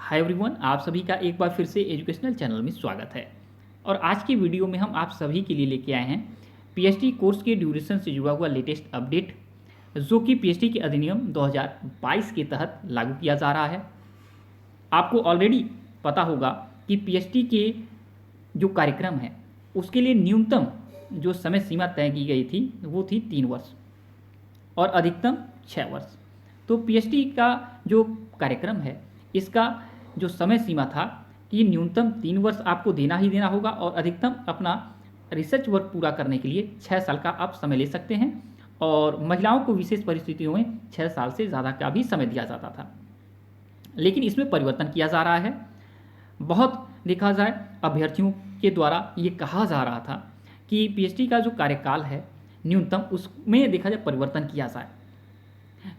Hi everyone, आप सभी का एक बार फिर से एजुकेशनल चैनल में स्वागत है। और आज की वीडियो में हम आप सभी के लिए लेके आए हैं पीएचडी कोर्स के ड्यूरेशन से जुड़ा हुआ लेटेस्ट अपडेट, जो कि पीएचडी के अधिनियम 2022 के तहत लागू किया जा रहा है। आपको ऑलरेडी पता होगा कि पीएचडी के जो कार्यक्रम है उसके लिए न्यूनतम जो समय सीमा तय की गई थी वो थी 3 वर्ष और अधिकतम 6 वर्ष। तो पीएचडी का जो कार्यक्रम है इसका जो समय सीमा था कि न्यूनतम 3 वर्ष आपको देना ही देना होगा और अधिकतम अपना रिसर्च वर्क पूरा करने के लिए 6 साल का आप समय ले सकते हैं। और महिलाओं को विशेष परिस्थितियों में 6 साल से ज़्यादा का भी समय दिया जाता था, लेकिन इसमें परिवर्तन किया जा रहा है। बहुत देखा जाए अभ्यर्थियों के द्वारा ये कहा जा रहा था कि पीएचडी का जो कार्यकाल है न्यूनतम उसमें देखा जाए परिवर्तन किया जाए,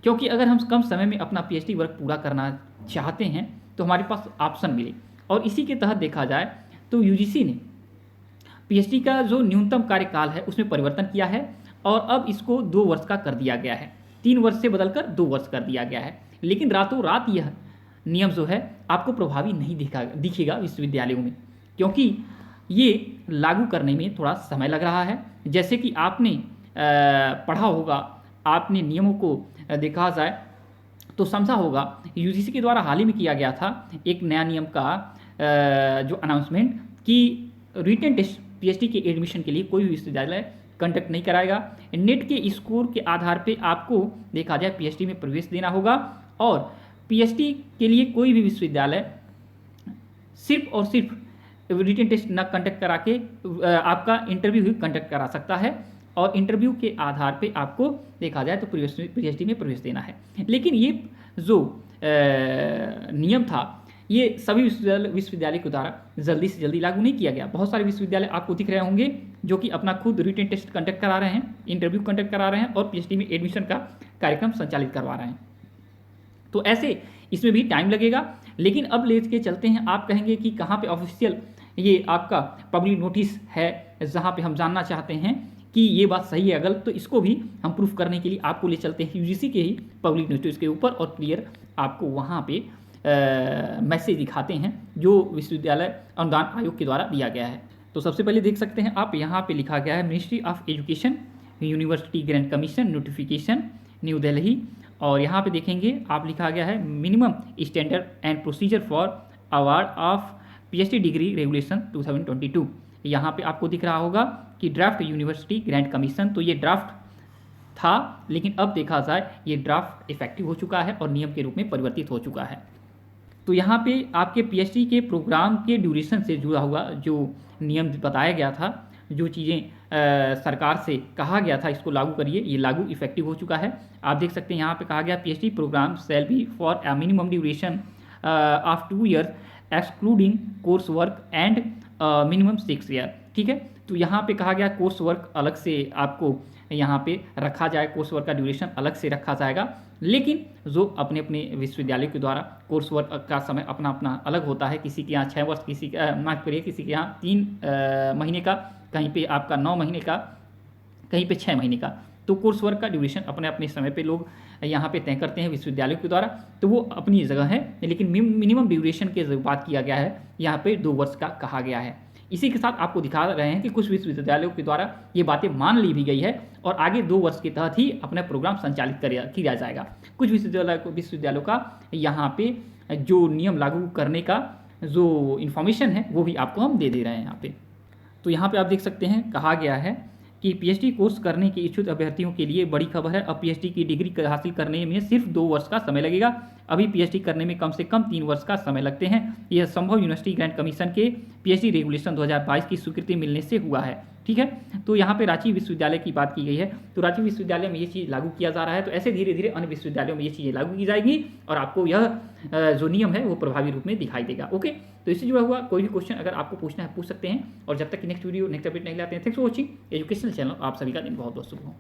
क्योंकि अगर हम कम समय में अपना पीएचडी वर्क पूरा करना चाहते हैं तो हमारे पास ऑप्शन मिले। और इसी के तहत देखा जाए तो यूजीसी ने पीएचडी का जो न्यूनतम कार्यकाल है उसमें परिवर्तन किया है और अब इसको 2 वर्ष का कर दिया गया है। 3 वर्ष से बदलकर 2 वर्ष कर दिया गया है। लेकिन रातों रात यह नियम जो है आपको प्रभावी नहीं दिखेगा विश्वविद्यालयों में, क्योंकि ये लागू करने में थोड़ा समय लग रहा है। जैसे कि आपने पढ़ा होगा, आपने नियमों को देखा जाए तो समझा होगा, यूजीसी के द्वारा हाल ही में किया गया था एक नया नियम का जो अनाउंसमेंट कि रिटन टेस्ट पीएचडी के एडमिशन के लिए कोई भी विश्वविद्यालय कंडक्ट नहीं कराएगा। नेट के स्कोर के आधार पे आपको देखा जाए पीएचडी में प्रवेश देना होगा और पीएचडी के लिए कोई भी विश्वविद्यालय सिर्फ और सिर्फ रिटन टेस्ट न कंडक्ट करा के आपका इंटरव्यू ही कंडक्ट करा सकता है और इंटरव्यू के आधार पे आपको देखा जाए तो पीएचडी में प्रवेश देना है। लेकिन ये जो नियम था ये सभी विश्वविद्यालय के द्वारा जल्दी से जल्दी लागू नहीं किया गया। बहुत सारे विश्वविद्यालय आपको दिख रहे होंगे जो कि अपना खुद रिटन टेस्ट कंडक्ट करा रहे हैं, इंटरव्यू कंडक्ट करा रहे हैं और पीएचडी में एडमिशन का कार्यक्रम संचालित करवा रहे हैं। तो ऐसे इसमें भी टाइम लगेगा। लेकिन अब ले के चलते हैं, आप कहेंगे कि कहाँ पे ऑफिशियल ये आपका पब्लिक नोटिस है जहाँ पे हम जानना चाहते हैं कि ये बात सही है गलत, तो इसको भी हम प्रूफ करने के लिए आपको ले चलते हैं यूजीसी के ही पब्लिक नोटिस के ऊपर और क्लियर आपको वहाँ पे मैसेज दिखाते हैं जो विश्वविद्यालय अनुदान आयोग के द्वारा दिया गया है। तो सबसे पहले देख सकते हैं आप, यहाँ पे लिखा गया है ministry of education university grant commission notification new Delhi, और यहाँ पे देखेंगे आप लिखा गया है minimum standard and procedure for award of PhD degree regulation 2022। यहाँ पे आपको दिख रहा होगा कि ड्राफ्ट यूनिवर्सिटी ग्रांट कमीशन, तो ये ड्राफ्ट था लेकिन अब देखा जाए ये ड्राफ्ट इफेक्टिव हो चुका है और नियम के रूप में परिवर्तित हो चुका है। तो यहाँ पे आपके पीएचडी के प्रोग्राम के ड्यूरेशन से जुड़ा हुआ जो नियम बताया गया था, जो चीज़ें सरकार से कहा गया था इसको लागू करिए, ये लागू इफेक्टिव हो चुका है। आप देख सकते हैं यहाँ पे कहा गया PhD programme shall be for a minimum duration of 2 years excluding course work and minimum 6 year. ठीक है, तो यहाँ पे कहा गया कोर्स वर्क अलग से आपको यहाँ पे रखा जाए, कोर्स वर्क का ड्यूरेशन अलग से रखा जाएगा। लेकिन जो अपने अपने विश्वविद्यालय के द्वारा कोर्स वर्क का समय अपना अपना अलग होता है, किसी के यहाँ 6 वर्ष, किसी माफ करिए किसी के यहाँ 3 महीने का, कहीं पे आपका 9 महीने का, कहीं पे 6 महीने का। तो कोर्स वर्क का ड्यूरेशन अपने अपने समय पे लोग यहाँ पे तय करते हैं विश्वविद्यालयों के द्वारा, तो वो अपनी जगह है। लेकिन मिनिमम ड्यूरेशन के जो बात किया गया है यहाँ पे 2 वर्ष का कहा गया है। इसी के साथ आपको दिखा रहे हैं कि कुछ विश्वविद्यालयों के द्वारा ये बातें मान ली भी गई है और आगे 2 वर्ष के तहत ही अपना प्रोग्राम संचालित किया जाएगा। कुछ विश्वविद्यालयों का यहाँ पे जो नियम लागू करने का जो इन्फॉर्मेशन है वो भी आपको हम दे रहे हैं यहाँ पे। तो यहाँ पे आप देख सकते हैं कहा गया है कि पीएचडी कोर्स करने के इच्छुक अभ्यर्थियों के लिए बड़ी खबर है। अब पीएचडी की डिग्री हासिल करने में सिर्फ 2 वर्ष का समय लगेगा। अभी पीएचडी करने में कम से कम 3 वर्ष का समय लगते हैं। यह संभव यूनिवर्सिटी ग्रांट कमीशन के पीएचडी रेगुलेशन 2022 की स्वीकृति मिलने से हुआ है। ठीक है, तो यहाँ पे रांची विश्वविद्यालय की बात की गई है, तो रांची विश्वविद्यालय में ये चीज़ लागू किया जा रहा है। तो ऐसे धीरे धीरे अन्य विश्वविद्यालयों में ये चीज़ें लागू की जाएगी और आपको यह जो नियम है वो प्रभावी रूप में दिखाई देगा। ओके, तो इससे जुड़ा हुआ कोई भी क्वेश्चन अगर आपको पूछना है पूछ सकते हैं। और जब तक कि नेक्स्ट वीडियो नेक्स्ट अपडेट नहीं लाते हैं, thanks for watching educational channel. आप सभी का दिन बहुत बहुत शुभ हो।